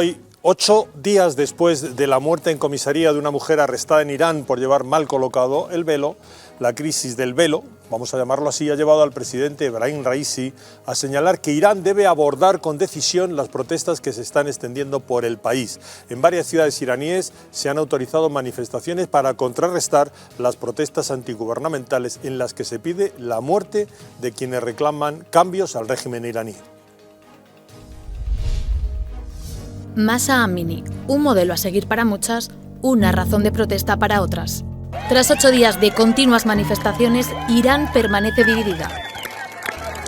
Hoy, 8 días después de la muerte en comisaría de una mujer arrestada en Irán por llevar mal colocado el velo, la crisis del velo, vamos a llamarlo así, ha llevado al presidente Ebrahim Raisi a señalar que Irán debe abordar con decisión las protestas que se están extendiendo por el país. En varias ciudades iraníes se han autorizado manifestaciones para contrarrestar las protestas antigubernamentales en las que se pide la muerte de quienes reclaman cambios al régimen iraní. Mahsa Amini, un modelo a seguir para muchas, una razón de protesta para otras. Tras 8 días de continuas manifestaciones, Irán permanece dividida.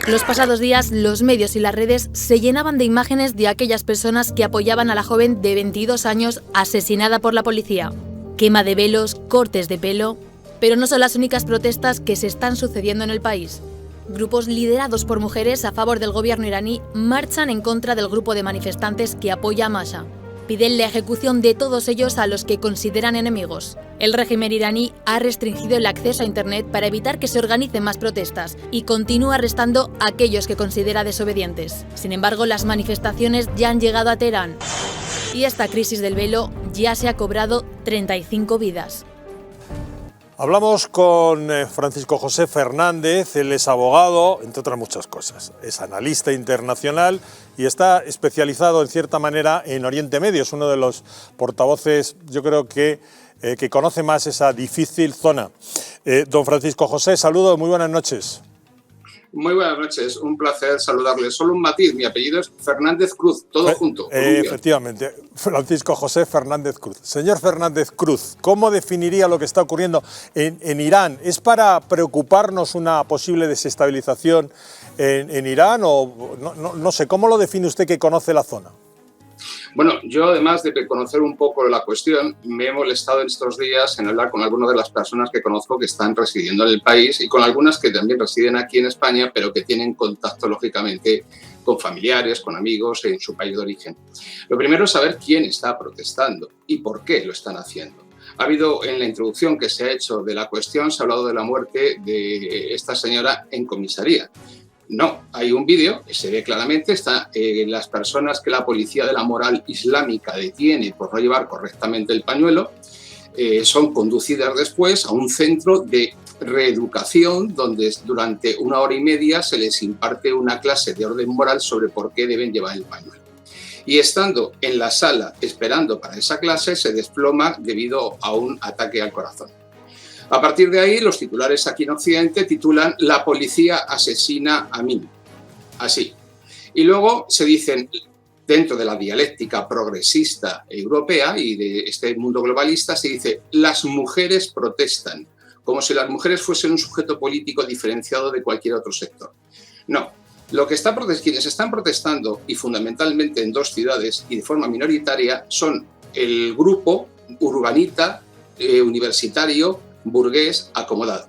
Los pasados días, los medios y las redes se llenaban de imágenes de aquellas personas que apoyaban a la joven de 22 años asesinada por la policía. Quema de velos, cortes de pelo... Pero no son las únicas protestas que se están sucediendo en el país. Grupos liderados por mujeres a favor del gobierno iraní marchan en contra del grupo de manifestantes que apoya a Mahsa. Piden la ejecución de todos ellos a los que consideran enemigos. El régimen iraní ha restringido el acceso a Internet para evitar que se organicen más protestas y continúa arrestando a aquellos que considera desobedientes. Sin embargo, las manifestaciones ya han llegado a Teherán y esta crisis del velo ya se ha cobrado 35 vidas. Hablamos con Francisco José Fernández, él es abogado, entre otras muchas cosas. Es analista internacional y está especializado en cierta manera en Oriente Medio. Es uno de los portavoces, yo creo que conoce más esa difícil zona. Don Francisco José, saludos, muy buenas noches. Muy buenas noches, un placer saludarles. Solo un matiz, mi apellido es Fernández Cruz, todo junto. Efectivamente, Francisco José Fernández Cruz. Señor Fernández Cruz, ¿cómo definiría lo que está ocurriendo en Irán? ¿Es para preocuparnos una posible desestabilización en Irán o no sé, cómo lo define usted que conoce la zona? Bueno, yo además de conocer un poco la cuestión, me he molestado en estos días en hablar con algunas de las personas que conozco que están residiendo en el país y con algunas que también residen aquí en España, pero que tienen contacto, lógicamente, con familiares, con amigos en su país de origen. Lo primero es saber quién está protestando y por qué lo están haciendo. Ha habido, en la introducción que se ha hecho de la cuestión, se ha hablado de la muerte de esta señora en comisaría. No, hay un vídeo que se ve claramente, las personas que la policía de la moral islámica detiene por no llevar correctamente el pañuelo, son conducidas después a un centro de reeducación donde durante 1 hora y media se les imparte una clase de orden moral sobre por qué deben llevar el pañuelo. Y estando en la sala esperando para esa clase se desploma debido a un ataque al corazón. A partir de ahí, los titulares aquí en Occidente titulan «La policía asesina a Amini». Así. Y luego se dicen, dentro de la dialéctica progresista europea y de este mundo globalista, se dice «Las mujeres protestan», como si las mujeres fuesen un sujeto político diferenciado de cualquier otro sector. No. Quienes están protestando, y fundamentalmente en 2 ciudades y de forma minoritaria, son el grupo urbanita, universitario, burgués acomodado.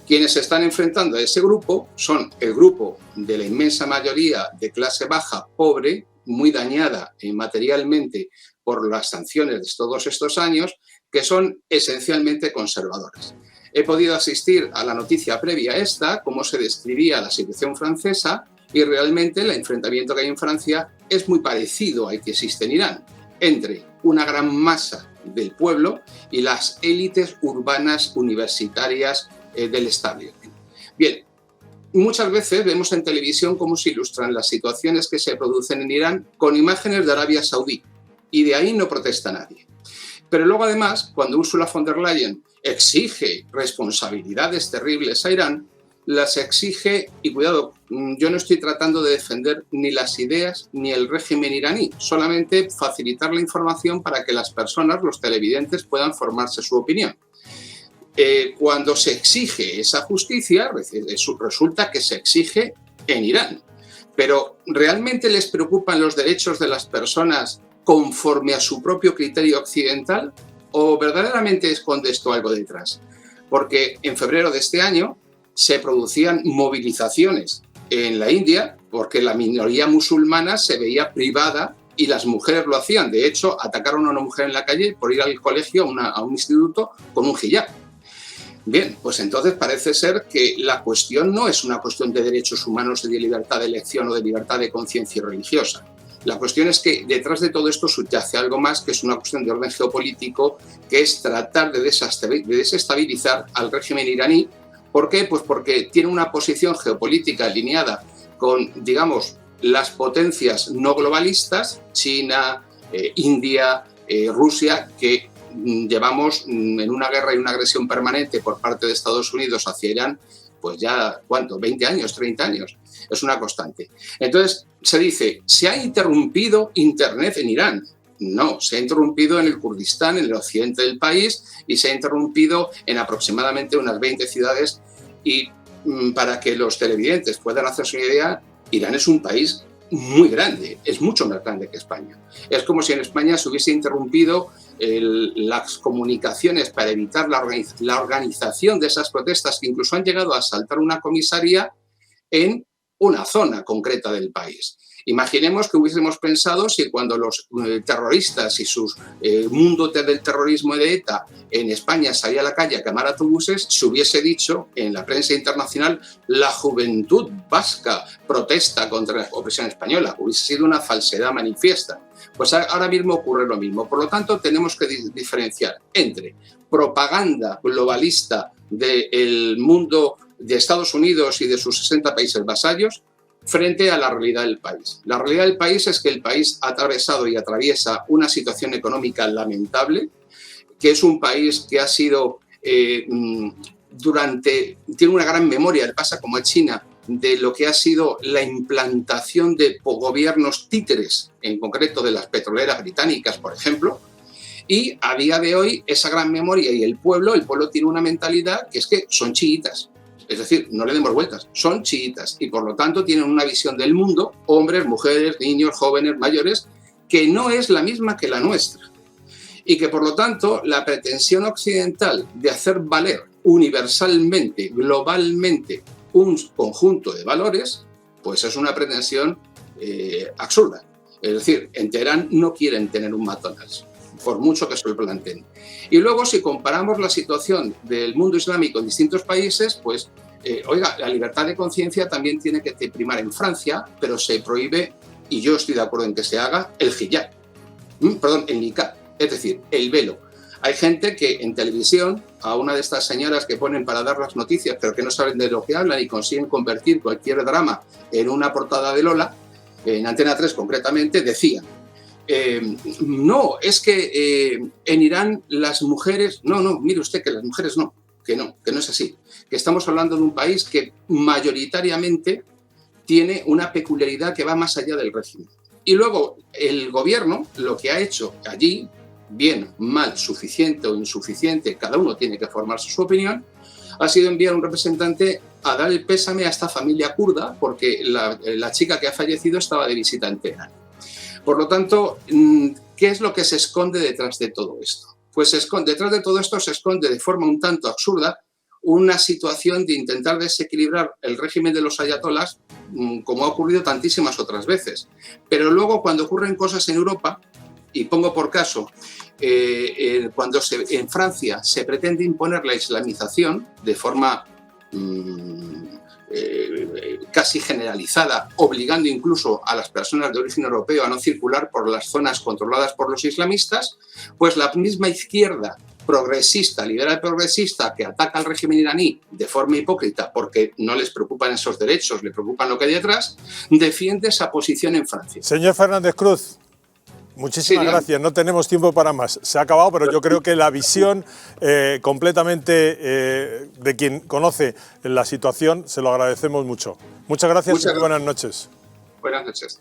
Quienes se están enfrentando a ese grupo son el grupo de la inmensa mayoría de clase baja, pobre, muy dañada materialmente por las sanciones de todos estos años, que son esencialmente conservadores. He podido asistir a la noticia previa a esta, cómo se describía la situación francesa, y realmente el enfrentamiento que hay en Francia es muy parecido al que existe en Irán, entre una gran masa del pueblo y las élites urbanas universitarias del establishment. Bien, muchas veces vemos en televisión cómo se ilustran las situaciones que se producen en Irán con imágenes de Arabia Saudí y de ahí no protesta nadie. Pero luego además, cuando Ursula von der Leyen exige responsabilidades terribles a Irán, las exige, y cuidado, yo no estoy tratando de defender ni las ideas ni el régimen iraní, solamente facilitar la información para que las personas, los televidentes, puedan formarse su opinión. Cuando se exige esa justicia, resulta que se exige en Irán, pero ¿realmente les preocupan los derechos de las personas conforme a su propio criterio occidental? ¿O verdaderamente esconde esto algo detrás? Porque en febrero de este año se producían movilizaciones en la India porque la minoría musulmana se veía privada y las mujeres lo hacían. De hecho, atacaron a una mujer en la calle por ir al colegio, a un instituto, con un hijab. Bien, pues entonces parece ser que la cuestión no es una cuestión de derechos humanos, de libertad de elección o de libertad de conciencia religiosa. La cuestión es que detrás de todo esto subyace algo más, que es una cuestión de orden geopolítico, que es tratar de desestabilizar al régimen iraní. ¿Por qué? Pues porque tiene una posición geopolítica alineada con, digamos, las potencias no globalistas, China, India, Rusia, que llevamos en una guerra y una agresión permanente por parte de Estados Unidos hacia Irán, pues ya, ¿cuánto? 20 años, 30 años. Es una constante. Entonces, se dice, ¿se ha interrumpido Internet en Irán? No, se ha interrumpido en el Kurdistán, en el occidente del país, y se ha interrumpido en aproximadamente unas 20 ciudades. Y para que los televidentes puedan hacerse una idea, Irán es un país muy grande, es mucho más grande que España. Es como si en España se hubiese interrumpido las comunicaciones para evitar la organización de esas protestas, que incluso han llegado a asaltar una comisaría en una zona concreta del país. Imaginemos que hubiésemos pensado si cuando los terroristas y sus mundo del terrorismo de ETA en España salía a la calle a quemar autobuses, se hubiese dicho en la prensa internacional la juventud vasca protesta contra la opresión española. Hubiese sido una falsedad manifiesta. Pues ahora mismo ocurre lo mismo. Por lo tanto, tenemos que diferenciar entre propaganda globalista del mundo de Estados Unidos y de sus 60 países vasallos frente a la realidad del país. La realidad del país es que el país ha atravesado y atraviesa una situación económica lamentable, que es un país que ha sido tiene una gran memoria, le pasa como a China, de lo que ha sido la implantación de gobiernos títeres, en concreto de las petroleras británicas, por ejemplo, y a día de hoy esa gran memoria y el pueblo tiene una mentalidad que es que son chiitas. Es decir, no le demos vueltas, son chiitas y por lo tanto tienen una visión del mundo, hombres, mujeres, niños, jóvenes, mayores, que no es la misma que la nuestra. Y que por lo tanto la pretensión occidental de hacer valer universalmente, globalmente, un conjunto de valores, pues es una pretensión absurda. Es decir, en Teherán no quieren tener un McDonald's, por mucho que se lo planteen. Y luego, si comparamos la situación del mundo islámico en distintos países, pues, oiga, la libertad de conciencia también tiene que primar en Francia, pero se prohíbe, y yo estoy de acuerdo en que se haga, el hijab, el niqab, es decir, el velo. Hay gente que en televisión, a una de estas señoras que ponen para dar las noticias, pero que no saben de lo que hablan y consiguen convertir cualquier drama en una portada de Lola, en Antena 3 concretamente, decían, no, es que en Irán las mujeres, no, mire usted que las mujeres no es así, que estamos hablando de un país que mayoritariamente tiene una peculiaridad que va más allá del régimen. Y luego el gobierno lo que ha hecho allí, bien, mal, suficiente o insuficiente, cada uno tiene que formarse su opinión, ha sido enviar un representante a dar el pésame a esta familia kurda porque la chica que ha fallecido estaba de visita en Teherán. Por lo tanto, ¿qué es lo que se esconde detrás de todo esto? Pues detrás de todo esto se esconde de forma un tanto absurda una situación de intentar desequilibrar el régimen de los ayatolás, como ha ocurrido tantísimas otras veces. Pero luego, cuando ocurren cosas en Europa, y pongo por caso, cuando en Francia se pretende imponer la islamización de forma casi generalizada, obligando incluso a las personas de origen europeo a no circular por las zonas controladas por los islamistas, pues la misma izquierda progresista, liberal progresista, que ataca al régimen iraní de forma hipócrita porque no les preocupan esos derechos, le preocupan lo que hay detrás, defiende esa posición en Francia. Señor Fernández Cruz, muchísimas gracias. No tenemos tiempo para más. Se ha acabado, pero yo creo que la visión completamente de quien conoce la situación se lo agradecemos mucho. Muchas gracias y buenas noches. Buenas noches.